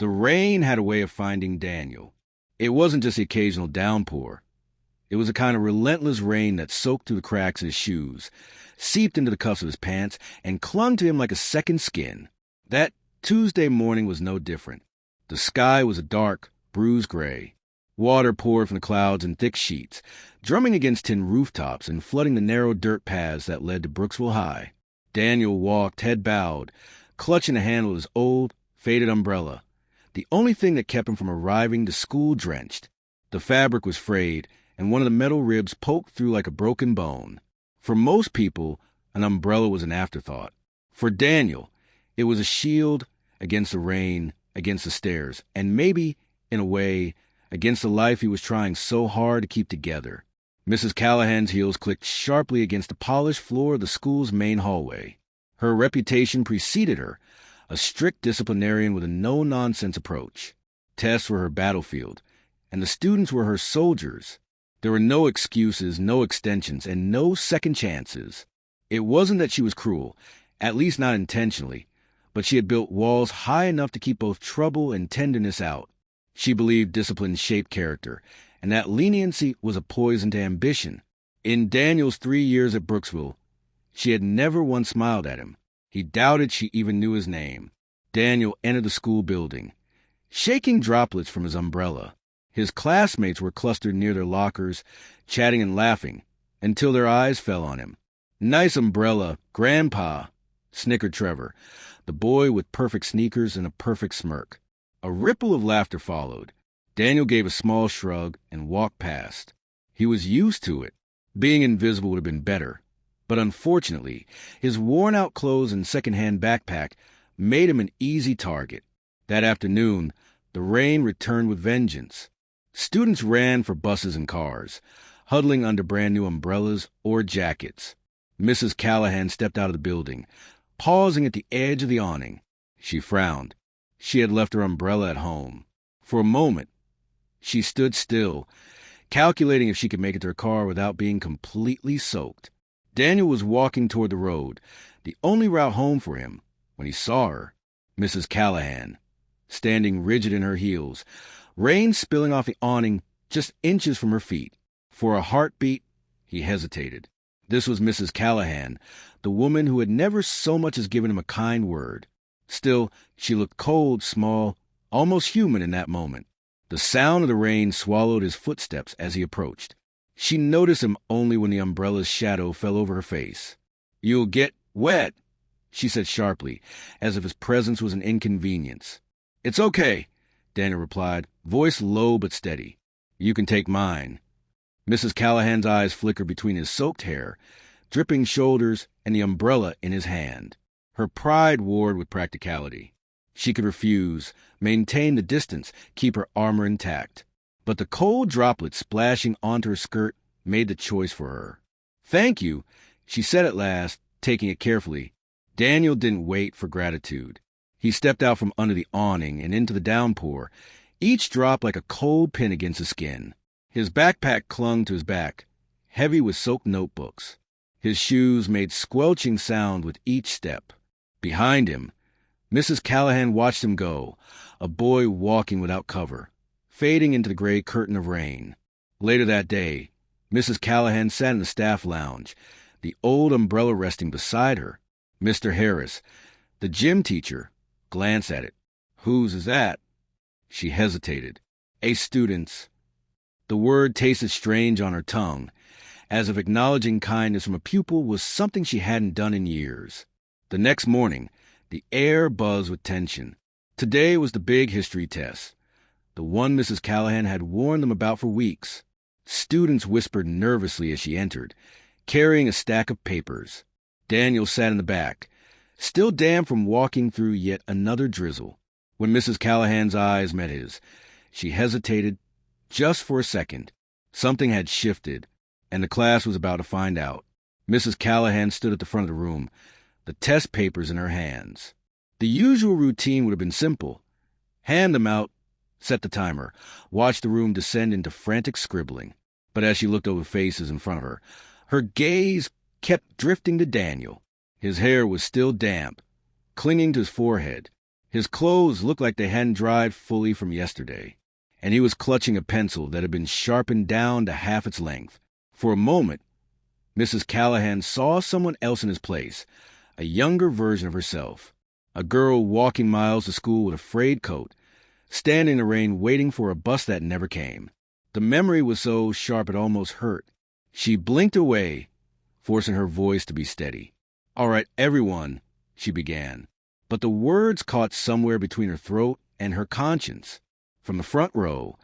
The rain had a way of finding Daniel. It wasn't just the occasional downpour. It was a kind of relentless rain that soaked through the cracks in his shoes, seeped into the cuffs of his pants, and clung to him like a second skin. That Tuesday morning was no different. The sky was a dark, bruised gray. Water poured from the clouds in thick sheets, drumming against tin rooftops and flooding the narrow dirt paths that led to Brooksville High. Daniel walked, head bowed, clutching the handle of his old, faded umbrella, the only thing that kept him from arriving to school drenched. The fabric was frayed, and one of the metal ribs poked through like a broken bone. For most people, an umbrella was an afterthought. For Daniel, it was a shield against the rain, against the stairs, and maybe, in a way, against the life he was trying so hard to keep together. Mrs. Callahan's heels clicked sharply against the polished floor of the school's main hallway. Her reputation preceded her, a strict disciplinarian with a no-nonsense approach. Tests were her battlefield, and the students were her soldiers. There were no excuses, no extensions, and no second chances. It wasn't that she was cruel, at least not intentionally, but she had built walls high enough to keep both trouble and tenderness out. She believed discipline shaped character, and that leniency was a poison to ambition. In Daniel's 3 years at Brooksville, she had never once smiled at him. He doubted she even knew his name. Daniel entered the school building, shaking droplets from his umbrella. His classmates were clustered near their lockers, chatting and laughing, until their eyes fell on him. "Nice umbrella, Grandpa," snickered Trevor, the boy with perfect sneakers and a perfect smirk. A ripple of laughter followed. Daniel gave a small shrug and walked past. He was used to it. Being invisible would have been better. But unfortunately, his worn-out clothes and second-hand backpack made him an easy target. That afternoon, the rain returned with vengeance. Students ran for buses and cars, huddling under brand-new umbrellas or jackets. Mrs. Callahan stepped out of the building, pausing at the edge of the awning. She frowned. She had left her umbrella at home. For a moment, she stood still, calculating if she could make it to her car without being completely soaked. Daniel was walking toward the road, the only route home for him, when he saw her, Mrs. Callahan, standing rigid in her heels, rain spilling off the awning just inches from her feet. For a heartbeat, he hesitated. This was Mrs. Callahan, the woman who had never so much as given him a kind word. Still, she looked cold, small, almost human in that moment. The sound of the rain swallowed his footsteps as he approached. She noticed him only when the umbrella's shadow fell over her face. "You'll get wet," she said sharply, as if his presence was an inconvenience. "It's okay," Daniel replied, voice low but steady. "You can take mine." Mrs. Callahan's eyes flickered between his soaked hair, dripping shoulders, and the umbrella in his hand. Her pride warred with practicality. She could refuse, maintain the distance, keep her armor intact. But the cold droplets splashing onto her skirt made the choice for her. "Thank you," she said at last, taking it carefully. Daniel didn't wait for gratitude. He stepped out from under the awning and into the downpour, each drop like a cold pin against his skin. His backpack clung to his back, heavy with soaked notebooks. His shoes made squelching sound with each step. Behind him, Mrs. Callahan watched him go, a boy walking without cover, fading into the gray curtain of rain. Later that day, Mrs. Callahan sat in the staff lounge, the old umbrella resting beside her. Mr. Harris, the gym teacher, glanced at it. "Whose is that?" She hesitated. "A student's." The word tasted strange on her tongue, as if acknowledging kindness from a pupil was something she hadn't done in years. The next morning, the air buzzed with tension. Today was the big history test, the one Mrs. Callahan had warned them about for weeks. Students whispered nervously as she entered, carrying a stack of papers. Daniel sat in the back, still damp from walking through yet another drizzle. When Mrs. Callahan's eyes met his, she hesitated just for a second. Something had shifted, and the class was about to find out. Mrs. Callahan stood at the front of the room, the test papers in her hands. The usual routine would have been simple. Hand them out, set the timer, watch the room descend into frantic scribbling. But as she looked over faces in front of her, her gaze kept drifting to Daniel. His hair was still damp, clinging to his forehead, His clothes looked like they hadn't dried fully from yesterday, and he was clutching a pencil that had been sharpened down to half its length. For a moment, Mrs. Callahan saw someone else in his place, a younger version of herself, a girl walking miles to school with a frayed coat, standing in the rain waiting for a bus that never came. The memory was so sharp it almost hurt. She blinked away, forcing her voice to be steady. "All right, everyone," she began, but the words caught somewhere between her throat and her conscience. From the front row,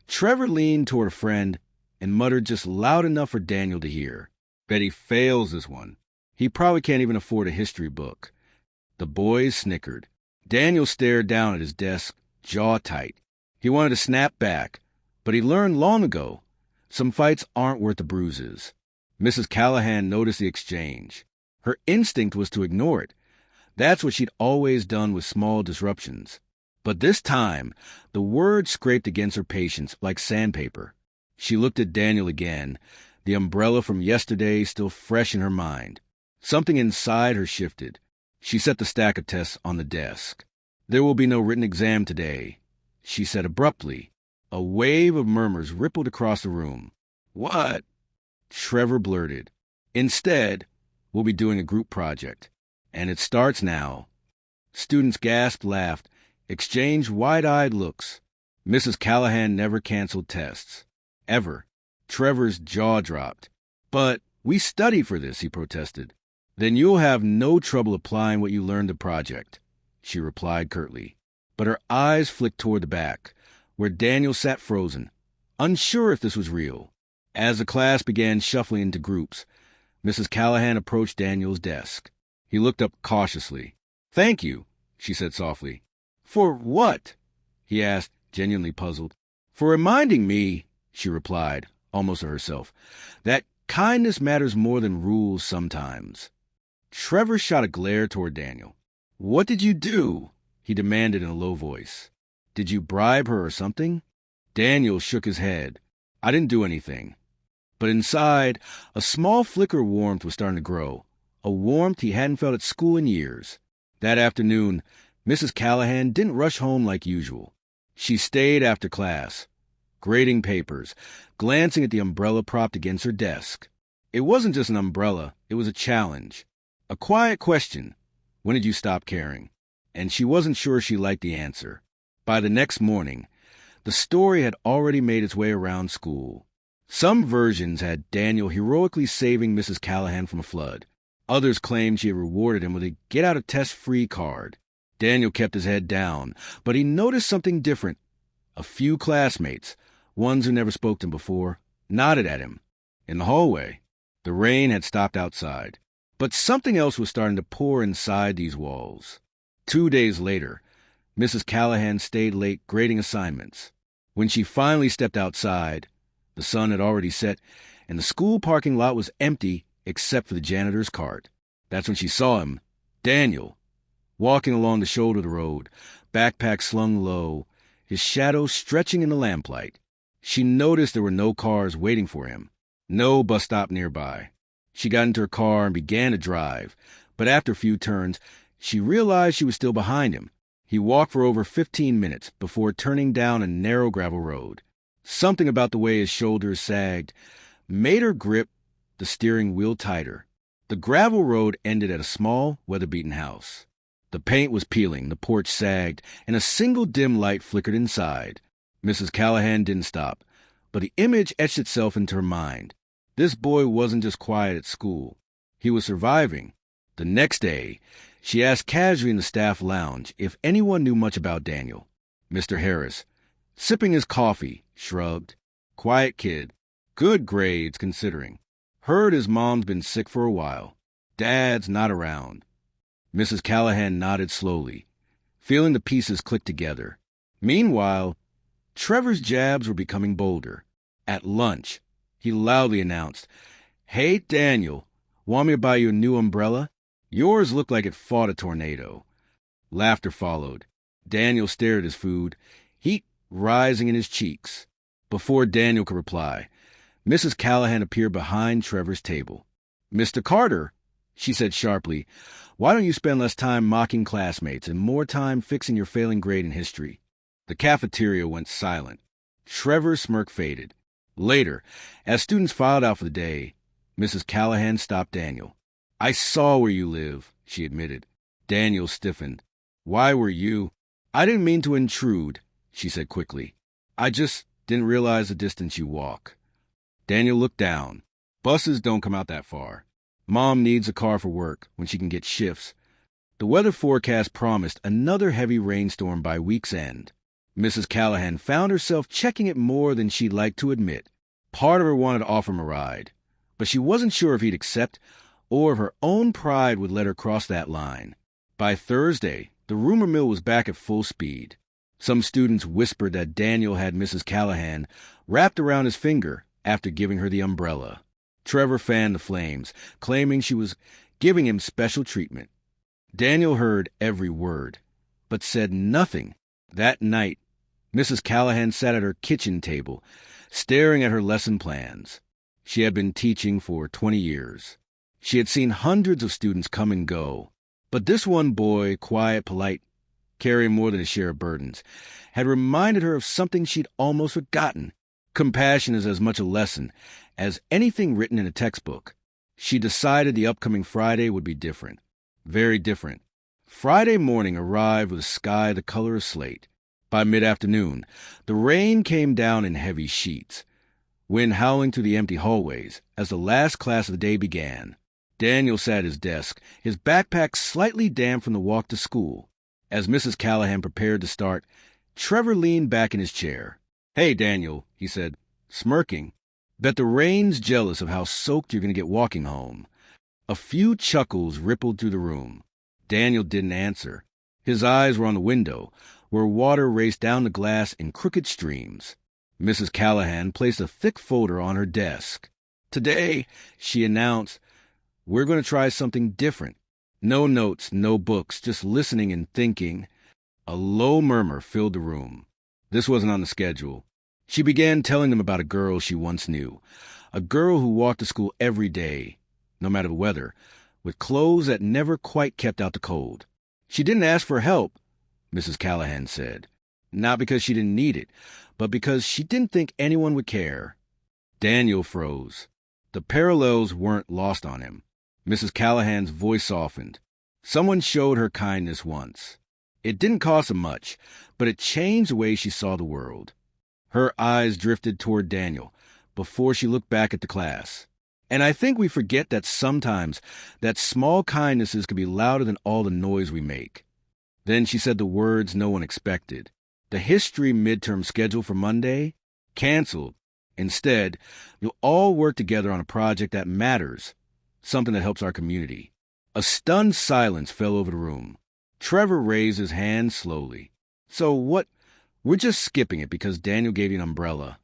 Trevor leaned toward a friend and muttered just loud enough for Daniel to hear. "Bet he fails this one. He probably can't even afford a history book." The boys snickered. Daniel stared down at his desk, jaw tight. He wanted to snap back, but he learned long ago, some fights aren't worth the bruises. Mrs. Callahan noticed the exchange. Her instinct was to ignore it. That's what she'd always done with small disruptions. But this time, the words scraped against her patience like sandpaper. She looked at Daniel again, the umbrella from yesterday still fresh in her mind. Something inside her shifted. She set the stack of tests on the desk. "There will be no written exam today," she said abruptly. A wave of murmurs rippled across the room. "What?" Trevor blurted. "Instead, we'll be doing a group project. And it starts now." Students gasped, laughed, exchanged wide-eyed looks. Mrs. Callahan never canceled tests. Ever. Trevor's jaw dropped. "But we study for this," he protested. "Then you'll have no trouble applying what you learned to project," she replied curtly. But her eyes flicked toward the back, where Daniel sat frozen, unsure if this was real. As the class began shuffling into groups, Mrs. Callahan approached Daniel's desk. He looked up cautiously. "Thank you," she said softly. "For what?" he asked, genuinely puzzled. "For reminding me," she replied, almost to herself, "that kindness matters more than rules sometimes." Trevor shot a glare toward Daniel. "What did you do?" he demanded in a low voice. "Did you bribe her or something?" Daniel shook his head. "I didn't do anything." But inside, a small flicker of warmth was starting to grow, a warmth he hadn't felt at school in years. That afternoon, Mrs. Callahan didn't rush home like usual. She stayed after class, grading papers, glancing at the umbrella propped against her desk. It wasn't just an umbrella, it was a challenge. A quiet question: when did you stop caring? And she wasn't sure she liked the answer. By the next morning, the story had already made its way around school. Some versions had Daniel heroically saving Mrs. Callahan from a flood. Others claimed she had rewarded him with a get-out-of-test-free card. Daniel kept his head down, but he noticed something different. A few classmates, ones who never spoke to him before, nodded at him. In the hallway, the rain had stopped outside. But something else was starting to pour inside these walls. 2 days later, Mrs. Callahan stayed late grading assignments. When she finally stepped outside, the sun had already set, and the school parking lot was empty except for the janitor's cart. That's when she saw him, Daniel, walking along the shoulder of the road, backpack slung low, his shadow stretching in the lamplight. She noticed there were no cars waiting for him, no bus stop nearby. She got into her car and began to drive, but after a few turns, she realized she was still behind him. He walked for over 15 minutes before turning down a narrow gravel road. Something about the way his shoulders sagged made her grip the steering wheel tighter. The gravel road ended at a small, weather-beaten house. The paint was peeling, the porch sagged, and a single dim light flickered inside. Mrs. Callahan didn't stop, but the image etched itself into her mind. This boy wasn't just quiet at school. He was surviving. The next day, she asked casually in the staff lounge if anyone knew much about Daniel. Mr. Harris, sipping his coffee, shrugged. Quiet kid. Good grades, considering. Heard his mom's been sick for a while. Dad's not around. Mrs. Callahan nodded slowly, feeling the pieces click together. Meanwhile, Trevor's jabs were becoming bolder. At lunch, he loudly announced, "Hey, Daniel, want me to buy you a new umbrella? Yours looked like it fought a tornado." Laughter followed. Daniel stared at his food, heat rising in his cheeks. Before Daniel could reply, Mrs. Callahan appeared behind Trevor's table. "Mr. Carter," She said sharply, "Why don't you spend less time mocking classmates and more time fixing your failing grade in history?" The cafeteria went silent. Trevor's smirk faded. Later, as students filed out for the day, Mrs. Callahan stopped Daniel. "I saw where you live," she admitted. Daniel stiffened. "Why were you—" "I didn't mean to intrude," she said quickly. "I just didn't realize the distance you walk." Daniel looked down. "Buses don't come out that far. Mom needs a car for work when she can get shifts." The weather forecast promised another heavy rainstorm by week's end. Mrs. Callahan found herself checking it more than she'd like to admit. Part of her wanted to offer him a ride, but she wasn't sure if he'd accept or if her own pride would let her cross that line. By Thursday, the rumor mill was back at full speed. Some students whispered that Daniel had Mrs. Callahan wrapped around his finger after giving her the umbrella. Trevor fanned the flames, claiming she was giving him special treatment. Daniel heard every word, but said nothing. That night, Mrs. Callahan sat at her kitchen table, staring at her lesson plans. She had been teaching for 20 years. She had seen hundreds of students come and go, but this one boy, quiet, polite, carrying more than his share of burdens, had reminded her of something she'd almost forgotten. Compassion is as much a lesson as anything written in a textbook. She decided the upcoming Friday would be different. Very different. Friday morning arrived with a sky the color of slate. By mid-afternoon, the rain came down in heavy sheets, wind howling through the empty hallways as the last class of the day began. Daniel sat at his desk, his backpack slightly damp from the walk to school. As Mrs. Callahan prepared to start, Trevor leaned back in his chair. "Hey, Daniel," he said, smirking. "Bet the rain's jealous of how soaked you're going to get walking home." A few chuckles rippled through the room. Daniel didn't answer. His eyes were on the window, where water raced down the glass in crooked streams. Mrs. Callahan placed a thick folder on her desk. "Today," she announced, "we're going to try something different. No notes, no books, just listening and thinking." A low murmur filled the room. This wasn't on the schedule. She began telling them about a girl she once knew, a girl who walked to school every day, no matter the weather, with clothes that never quite kept out the cold. She didn't ask for help, Mrs. Callahan said. Not because she didn't need it, but because she didn't think anyone would care. Daniel froze. The parallels weren't lost on him. Mrs. Callahan's voice softened. Someone showed her kindness once. It didn't cost her much, but it changed the way she saw the world. Her eyes drifted toward Daniel before she looked back at the class. And I think we forget that sometimes that small kindnesses can be louder than all the noise we make. Then she said the words no one expected. The history midterm schedule for Monday? Canceled. Instead, you'll all work together on a project that matters, something that helps our community. A stunned silence fell over the room. Trevor raised his hand slowly. "So what? We're just skipping it because Daniel gave you an umbrella."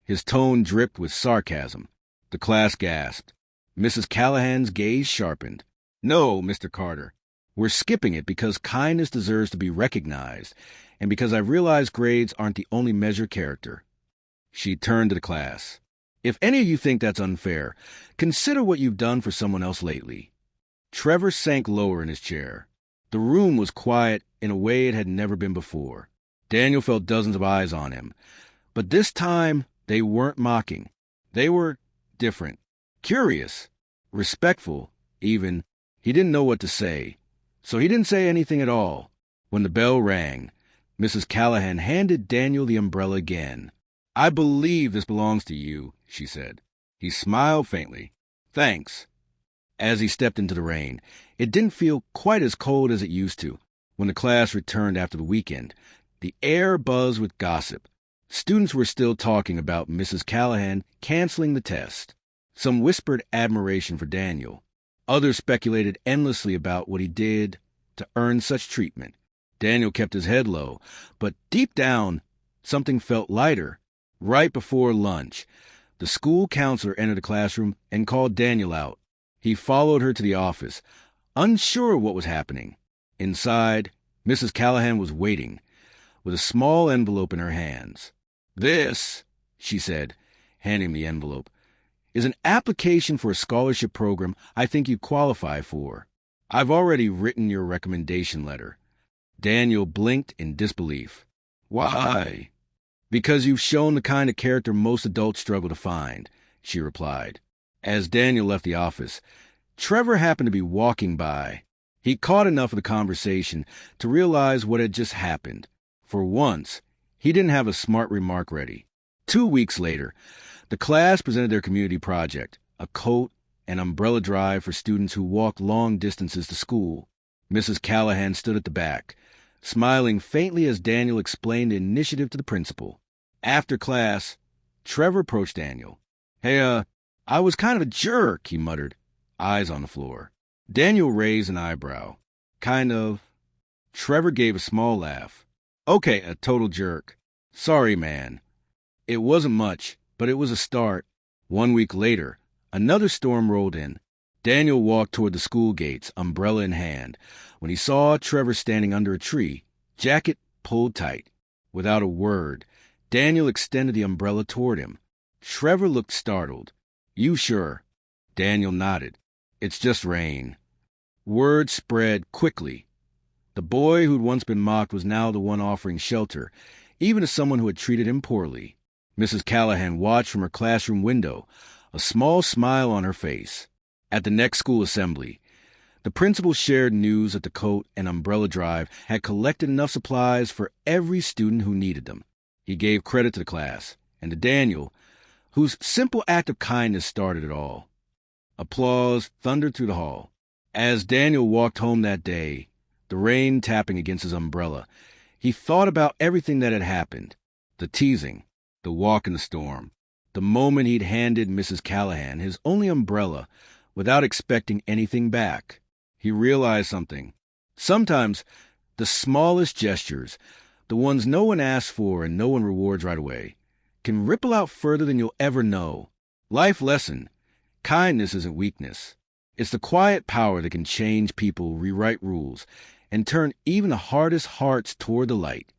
His tone dripped with sarcasm. The class gasped. Mrs. Callahan's gaze sharpened. "No, Mr. Carter. We're skipping it because kindness deserves to be recognized, and because I've realized grades aren't the only measure of character." She turned to the class. "If any of you think that's unfair, consider what you've done for someone else lately." Trevor sank lower in his chair. The room was quiet in a way it had never been before. Daniel felt dozens of eyes on him. But this time, they weren't mocking. They were different. Curious. Respectful, even. He didn't know what to say. So he didn't say anything at all. When the bell rang, Mrs. Callahan handed Daniel the umbrella again. "I believe this belongs to you," she said. He smiled faintly. "Thanks." As he stepped into the rain, it didn't feel quite as cold as it used to. When the class returned after the weekend, the air buzzed with gossip. Students were still talking about Mrs. Callahan canceling the test. Some whispered admiration for Daniel. Others speculated endlessly about what he did to earn such treatment. Daniel kept his head low, but deep down, something felt lighter. Right before lunch, the school counselor entered the classroom and called Daniel out. He followed her to the office, unsure of what was happening. Inside, Mrs. Callahan was waiting, with a small envelope in her hands. "This," she said, handing the envelope, is an application for a scholarship program I think you qualify for. I've already written your recommendation letter." Daniel blinked in disbelief. "Why?" "Because you've shown the kind of character most adults struggle to find," she replied. As Daniel left the office, Trevor happened to be walking by. He caught enough of the conversation to realize what had just happened. For once, he didn't have a smart remark ready. 2 weeks later, the class presented their community project, a coat and umbrella drive for students who walked long distances to school. Mrs. Callahan stood at the back, smiling faintly as Daniel explained the initiative to the principal. After class, Trevor approached Daniel. "Hey, I was kind of a jerk," he muttered, eyes on the floor. Daniel raised an eyebrow. "Kind of?" Trevor gave a small laugh. "Okay, a total jerk. Sorry, man. It wasn't much, but it was a start." 1 week later, another storm rolled in. Daniel walked toward the school gates, umbrella in hand, when he saw Trevor standing under a tree, jacket pulled tight. Without a word, Daniel extended the umbrella toward him. Trevor looked startled. "You sure?" Daniel nodded. "It's just rain." Word spread quickly. The boy who'd once been mocked was now the one offering shelter, even to someone who had treated him poorly. Mrs. Callahan watched from her classroom window, a small smile on her face. At the next school assembly, the principal shared news that the coat and umbrella drive had collected enough supplies for every student who needed them. He gave credit to the class, and to Daniel, whose simple act of kindness started it all. Applause thundered through the hall. As Daniel walked home that day, the rain tapping against his umbrella, he thought about everything that had happened. The teasing, the walk in the storm, the moment he'd handed Mrs. Callahan his only umbrella without expecting anything back. He realized something. Sometimes the smallest gestures, the ones no one asks for and no one rewards right away, can ripple out further than you'll ever know. Life lesson: kindness isn't weakness. It's the quiet power that can change people, rewrite rules, and turn even the hardest hearts toward the light.